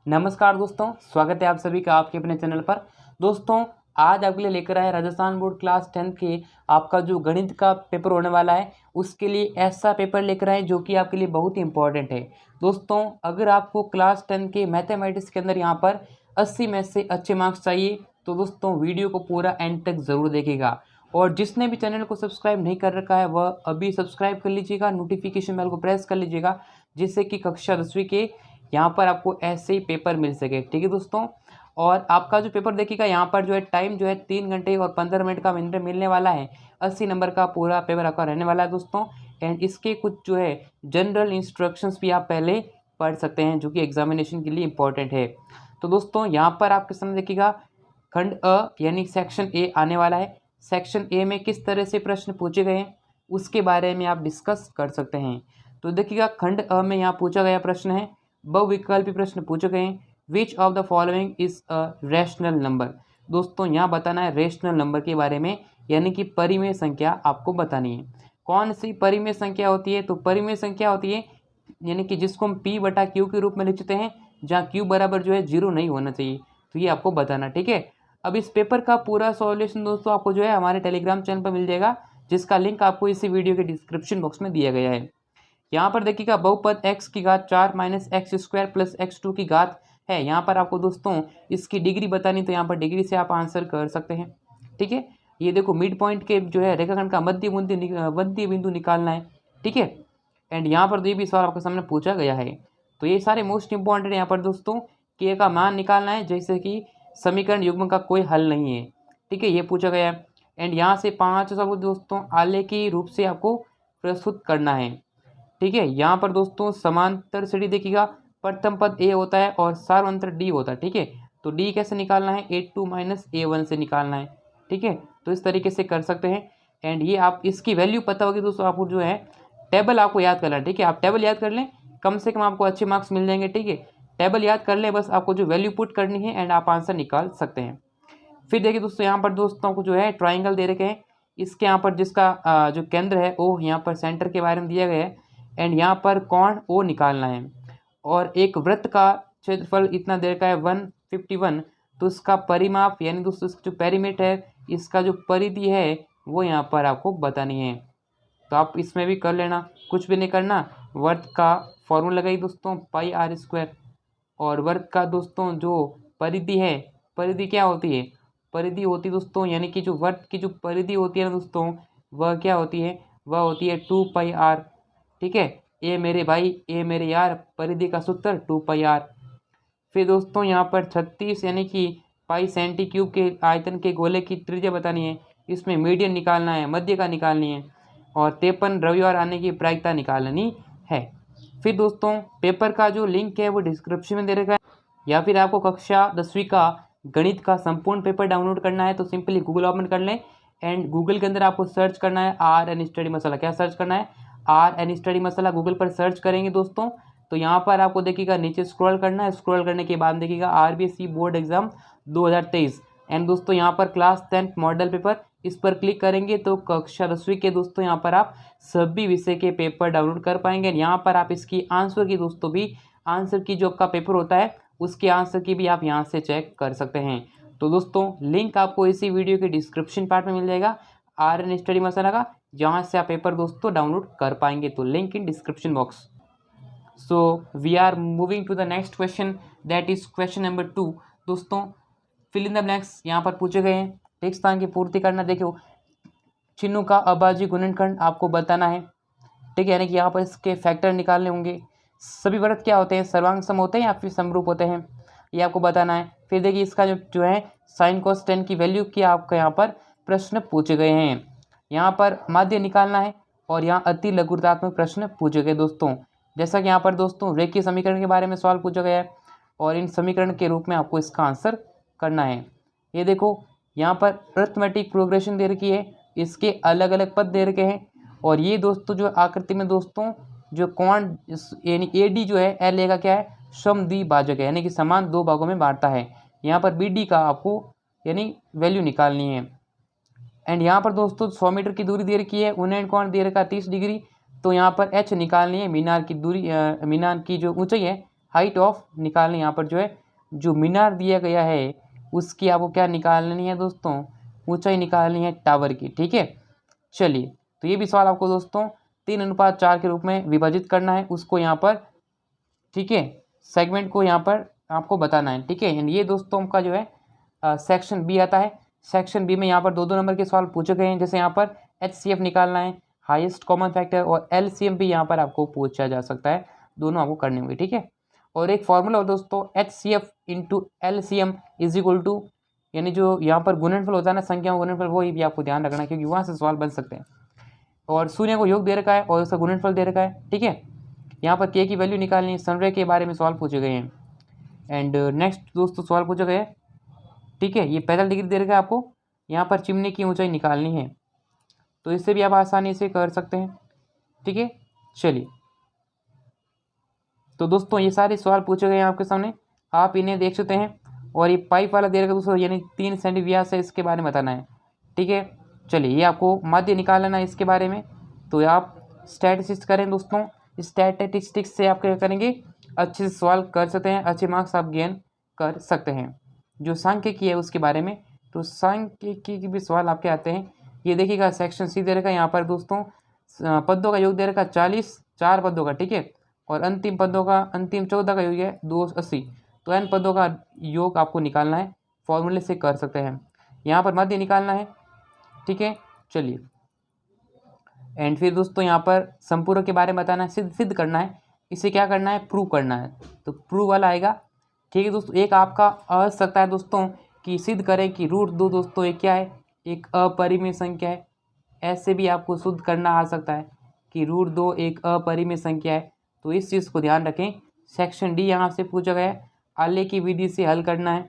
नमस्कार दोस्तों, स्वागत है आप सभी का आपके अपने चैनल पर। दोस्तों, आज आपके लिए लेकर आए राजस्थान बोर्ड क्लास 10 के आपका जो गणित का पेपर होने वाला है, उसके लिए ऐसा पेपर लेकर आए जो कि आपके लिए बहुत ही इंपॉर्टेंट है। दोस्तों, अगर आपको क्लास 10 के मैथमेटिक्स के अंदर यहाँ पर 80 में से अच्छे मार्क्स चाहिए तो दोस्तों वीडियो को पूरा एंड तक ज़रूर देखिएगा। और जिसने भी चैनल को सब्सक्राइब नहीं कर रखा है वह अभी सब्सक्राइब कर लीजिएगा, नोटिफिकेशन बेल को प्रेस कर लीजिएगा, जिससे कि कक्षा 10वीं के यहाँ पर आपको ऐसे ही पेपर मिल सके। ठीक है दोस्तों, और आपका जो पेपर देखिएगा यहाँ पर जो है टाइम जो है 3 घंटे और 15 मिनट का मिलने वाला है। 80 नंबर का पूरा पेपर आपका रहने वाला है दोस्तों। एंड इसके कुछ जो है जनरल इंस्ट्रक्शंस भी आप पहले पढ़ सकते हैं जो कि एग्जामिनेशन के लिए इंपॉर्टेंट है। तो दोस्तों यहाँ पर आपके सामने देखिएगा खंड अ यानी सेक्शन ए आने वाला है। सेक्शन ए में किस तरह से प्रश्न पूछे गए हैं उसके बारे में आप डिस्कस कर सकते हैं। तो देखिएगा खंड अ में यहाँ पूछा गया प्रश्न है, बहुविकल्पी प्रश्न पूछे गए हैं। Which of the following is a rational number. दोस्तों यहाँ बताना है रेशनल नंबर के बारे में, यानी कि परिमेय संख्या आपको बतानी है। कौन सी परिमेय संख्या होती है? तो परिमेय संख्या होती है यानी कि जिसको हम p बटा क्यू के रूप में लिखते हैं, जहाँ q बराबर जो है 0 नहीं होना चाहिए। तो ये आपको बताना, ठीक है। अब इस पेपर का पूरा सॉल्यूशन दोस्तों आपको जो है हमारे टेलीग्राम चैनल पर मिल जाएगा, जिसका लिंक आपको इसी वीडियो के डिस्क्रिप्शन बॉक्स में दिया गया है। यहाँ पर देखिएगा बहुपद x की घात 4 minus x square plus x2 की घात है। यहाँ पर आपको दोस्तों इसकी डिग्री बतानी, तो यहाँ पर डिग्री से आप आंसर कर सकते हैं, ठीक है। ये देखो मिड पॉइंट के जो है रेखाखंड का मध्य बिंदु निकालना है, ठीक है। एंड यहाँ पर ये भी सवाल आपके सामने पूछा गया है। तो ये सारे मोस्ट इंपॉर्टेंट यहाँ पर दोस्तों k का मान निकालना है, जैसे कि समीकरण युग्म का कोई हल नहीं है, ठीक है, ये पूछा गया है। एंड यहाँ से 5 सबूत दोस्तों आलेखी रूप से आपको प्रस्तुत करना है, ठीक है। यहाँ पर दोस्तों समांतर श्रेणी देखिएगा, प्रथम पद ए होता है और सार्वंतर डी होता है, ठीक है। तो डी कैसे निकालना है? A2 माइनस A1 से निकालना है, ठीक है। तो इस तरीके से कर सकते हैं। एंड ये आप इसकी वैल्यू पता होगी दोस्तों, आपको जो है टेबल आपको याद करना है, ठीक है। आप टेबल याद कर लें, कम से कम आपको अच्छे मार्क्स मिल जाएंगे, ठीक है। टेबल याद कर लें, बस आपको जो वैल्यू पुट करनी है एंड आप आंसर निकाल सकते हैं। फिर देखिए दोस्तों यहाँ पर दोस्तों को जो है ट्राइंगल दे रखे हैं, इसके यहाँ पर जिसका जो केंद्र है ओ यहाँ पर सेंटर के बारे में दिया गया है। एंड यहाँ पर कोण ओ निकालना है और एक वृत्त का क्षेत्रफल इतना देर का है 151। तो इसका परिमाप यानी दोस्तों जो पेरीमीटर है, इसका जो परिधि है वो यहाँ पर आपको बतानी है। तो आप इसमें भी कर लेना, कुछ भी नहीं करना। वर्ग का फॉर्मूला लगाइए दोस्तों πr²। और वर्ग का दोस्तों जो परिधि है, परिधि क्या होती है? परिधि होती है दोस्तों यानी कि जो वर्ग की जो परिधि होती है ना दोस्तों, वह क्या होती है? वह होती है 2πr, ठीक है। ए मेरे भाई, ए मेरे यार, परिधि का सूत्र 2πr। फिर दोस्तों यहाँ पर 36 यानी कि पाई सेंटी क्यूब के आयतन के गोले की त्रिज्या बतानी है, इसमें मीडियन निकालना है, मध्य का निकालनी है, और 53 रविवार आने की प्रायिकता निकालनी है। फिर दोस्तों पेपर का जो लिंक है वो डिस्क्रिप्शन में दे रखा है, या फिर आपको कक्षा 10वीं का गणित का संपूर्ण पेपर डाउनलोड करना है तो सिंपली गूगल ओपन कर लें। एंड गूगल के अंदर आपको सर्च करना है RN स्टडी मसाला। क्या सर्च करना है? RN स्टडी मसाला गूगल पर सर्च करेंगे दोस्तों, तो यहाँ पर आपको देखिएगा नीचे स्क्रॉल करना है। स्क्रॉल करने के बाद देखिएगा RBSc बोर्ड एग्जाम 2023। एंड दोस्तों यहाँ पर क्लास 10 मॉडल पेपर, इस पर क्लिक करेंगे तो कक्षा 10वीं के दोस्तों यहाँ पर आप सभी विषय के पेपर डाउनलोड कर पाएंगे। यहाँ पर आप इसकी आंसर की दोस्तों भी, आंसर की जो आपका पेपर होता है उसके आंसर की भी आप यहाँ से चेक कर सकते हैं। तो दोस्तों लिंक आपको इसी वीडियो के डिस्क्रिप्शन पार्ट में मिल जाएगा RN स्टडी मसाला का, जहाँ से आप पेपर दोस्तों डाउनलोड कर पाएंगे। तो link in description box. So we are moving to the next question, that is question number 2। दोस्तों फिल इन द ब्लैंक्स यहाँ पर पूछे गए हैं, एक स्थान की पूर्ति करना। देखो चिन्हों का अभाज्य गुणनखंड आपको बताना है, ठीक है, यानी कि यहाँ पर इसके फैक्टर निकालने होंगे। सभी वृत्त क्या होते हैं? सर्वांग सम होते हैं या फिर समरूप होते हैं, ये आपको बताना है। फिर देखिए इसका जो है साइन कोस टेन की वैल्यू की आपको यहाँ पर प्रश्न पूछे गए हैं। यहाँ पर माध्य निकालना है और यहाँ अति लघुतात्मक प्रश्न पूछे गए दोस्तों। जैसा कि यहाँ पर दोस्तों रेखीय समीकरण के बारे में सवाल पूछा गया है और इन समीकरण के रूप में आपको इसका आंसर करना है। ये देखो यहाँ पर अरिथमेटिक प्रोग्रेशन दे रखी है, इसके अलग अलग पद दे रखे हैं। और ये दोस्तों जो आकृति में दोस्तों जो कोण यानी AD जो है एल का क्या है? समद्विभाजक है, यानी कि समान दो भागों में बांटता है। यहाँ पर BD का आपको यानी वैल्यू निकालनी है। एंड यहाँ पर दोस्तों 100 मीटर की दूरी दे रखी है, उन्नयन कोण दे रखा 30 डिग्री। तो यहाँ पर H निकालनी है, मीनार की दूरी, मीनार की जो ऊंचाई है हाइट ऑफ निकालनी, यहाँ पर जो है जो मीनार दिया गया है उसकी आपको क्या निकालनी है दोस्तों, ऊंचाई निकालनी है टावर की। ठीक है, चलिए तो ये भी सवाल आपको दोस्तों 3:4 के रूप में विभाजित करना है उसको यहाँ पर। ठीक है, सेगमेंट को यहाँ पर आपको बताना है। ठीक है, ये दोस्तों का जो है सेक्शन बी आता है। सेक्शन बी में यहाँ पर 2-2 नंबर के सवाल पूछे गए हैं, जैसे यहाँ पर HCF निकालना है, हाईएस्ट कॉमन फैक्टर, और LCM भी यहाँ पर आपको पूछा जा सकता है, दोनों आपको करने होंगे। ठीक है, और एक फॉर्मूला हो दोस्तों HCF into LCM is equal to, यानी जो यहाँ पर गुणनफल होता है ना, संख्या गुणनफल, वो भी आपको ध्यान रखना है क्योंकि वहाँ से सवाल बन सकते हैं। और शून्य को योग दे रखा है और उसका गुणनफल दे रखा है। ठीक है, यहाँ पर के की वैल्यू निकालनी है, संरेख के बारे में सवाल पूछे गए हैं। एंड नेक्स्ट दोस्तों सवाल पूछा गया है, ठीक है, ये 45 डिग्री दे रखा है आपको, यहाँ पर चिमनी की ऊंचाई निकालनी है, तो इससे भी आप आसानी से कर सकते हैं। ठीक है, चलिए तो दोस्तों ये सारे सवाल पूछे गए हैं आपके सामने, आप इन्हें देख सकते हैं। और ये पाइप वाला दे रखा है दोस्तों, यानी 3 सेंटी व्यास है, इसके बारे में बताना है। ठीक है, चलिए ये आपको माध्य निकालना है इसके बारे में, तो आप स्टैटिस्टिक्स करें दोस्तों, स्टैटिस्टिक्स से आप क्या करेंगे, अच्छे से सवाल कर सकते हैं, अच्छे मार्क्स आप गेन कर सकते हैं। जो सांख्यिकी है उसके बारे में, तो सांख्यिकी के भी सवाल आपके आते हैं। ये देखिएगा सेक्शन सी दे रखा है यहाँ पर दोस्तों, पदों का योग दे रखा 40, 4 पदों का। ठीक है, और अंतिम पदों का, अंतिम 14 का योग है 280, तो n पदों का योग आपको निकालना है, फॉर्मूले से कर सकते हैं। यहाँ पर मध्य निकालना है। ठीक है, चलिए एंड फिर दोस्तों यहाँ पर संपूरक के बारे में बताना है, सिद्ध करना है, इसे क्या करना है, प्रूव करना है, तो प्रूव वाला आएगा। ठीक है दोस्तों, एक आपका आ सकता है दोस्तों कि सिद्ध करें कि √2 दोस्तों एक क्या है, एक अपरिमेय संख्या है। ऐसे भी आपको सिद्ध करना आ सकता है कि √2 एक अपरिमेय संख्या है, तो इस चीज़ को ध्यान रखें। सेक्शन डी यहाँ से पूछा गया है, आलेख की विधि से हल करना है।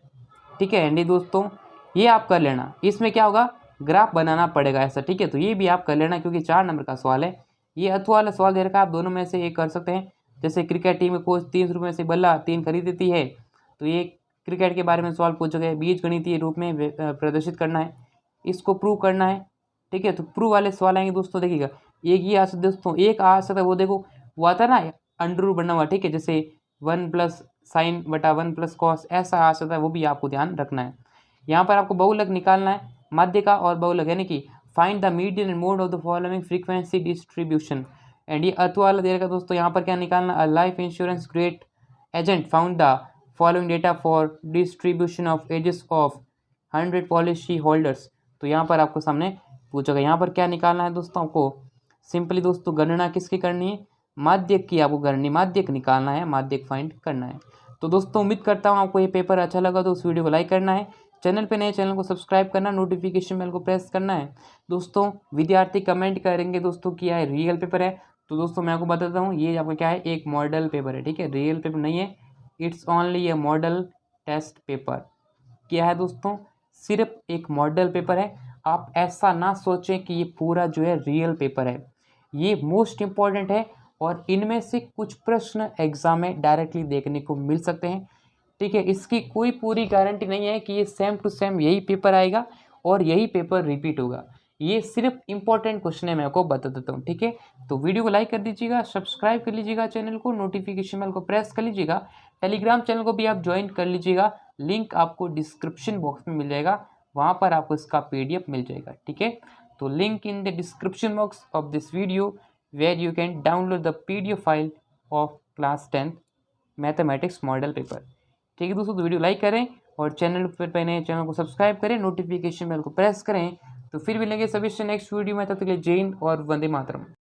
ठीक है एंडी दोस्तों, ये आप कर लेना, इसमें क्या होगा, ग्राफ बनाना पड़ेगा ऐसा। ठीक है, तो ये भी आप कर लेना क्योंकि 4 नंबर का सवाल है। ये अथवा वाला सवाल दे रखा है, आप दोनों में से एक कर सकते हैं। जैसे क्रिकेट टीम में कोच 300 रुपये से बल्ला 3 खरीद देती है, तो ये क्रिकेट के बारे में सवाल पूछा गया, बीज गणितीय रूप में प्रदर्शित करना है, इसको प्रूव करना है। ठीक है, तो प्रूव वाले सवाल आएंगे दोस्तों, देखिएगा एक ये आ सकता है दोस्तों, एक आ सकता है, वो देखो वो आता है ना अंडर बना हुआ। ठीक है, जैसे 1 + sin बटा 1 + cos, ऐसा आ सकता है, वो भी आपको ध्यान रखना है। यहाँ पर आपको बहुलक निकालना है, माध्य का और बहुलक, यानी कि find the median and mode of the following frequency distribution. And ये अथवा वाला दे रखा दोस्तों, यहाँ पर क्या निकालना, a life insurance great agent found the following data for distribution of ages of 100 policy holders. तो यहाँ पर आपको सामने पूछा गया, यहाँ पर क्या निकालना है दोस्तों, आपको सिंपली दोस्तों गणना किसकी करनी है, माध्यक की आपको करनी, माध्यक निकालना है, माध्यक फाइंड करना है। तो दोस्तों उम्मीद करता हूँ आपको ये पेपर अच्छा लगा, तो उस वीडियो को लाइक करना है, चैनल पे नए चैनल को सब्सक्राइब करना, नोटिफिकेशन बेल को प्रेस करना है। दोस्तों विद्यार्थी कमेंट करेंगे दोस्तों कि यह रियल पेपर है, तो दोस्तों मैं आपको बताता हूँ ये आपका क्या है, एक मॉडल पेपर है। ठीक है, रियल पेपर नहीं है, it's only a model test paper. क्या है दोस्तों, सिर्फ एक मॉडल पेपर है, आप ऐसा ना सोचें कि ये पूरा जो है रियल पेपर है, ये मोस्ट इम्पॉर्टेंट है और इनमें से कुछ प्रश्न एग्जाम में डायरेक्टली देखने को मिल सकते हैं। ठीक है, इसकी कोई पूरी गारंटी नहीं है कि ये सेम टू सेम यही पेपर आएगा और यही पेपर रिपीट होगा, ये सिर्फ इंपॉर्टेंट क्वेश्चन है, मैं आपको बता देता हूँ। ठीक है, तो वीडियो को लाइक कर दीजिएगा, सब्सक्राइब कर लीजिएगा चैनल को, नोटिफिकेशन बेल को प्रेस कर लीजिएगा, टेलीग्राम चैनल को भी आप ज्वाइन कर लीजिएगा, लिंक आपको डिस्क्रिप्शन बॉक्स में मिल जाएगा, वहाँ पर आपको इसका PDF मिल जाएगा। ठीक है, तो link in the description box of this video where you can download the PDF file of class 10th mathematics model paper. ठीक है दोस्तों, तो वीडियो लाइक करें और चैनल पर नए चैनल को सब्सक्राइब करें, नोटिफिकेशन बेल को प्रेस करें। तो फिर मिलेंगे सभी से नेक्स्ट वीडियो में, तब तक के लिए जय हिंद और वंदे मातरम।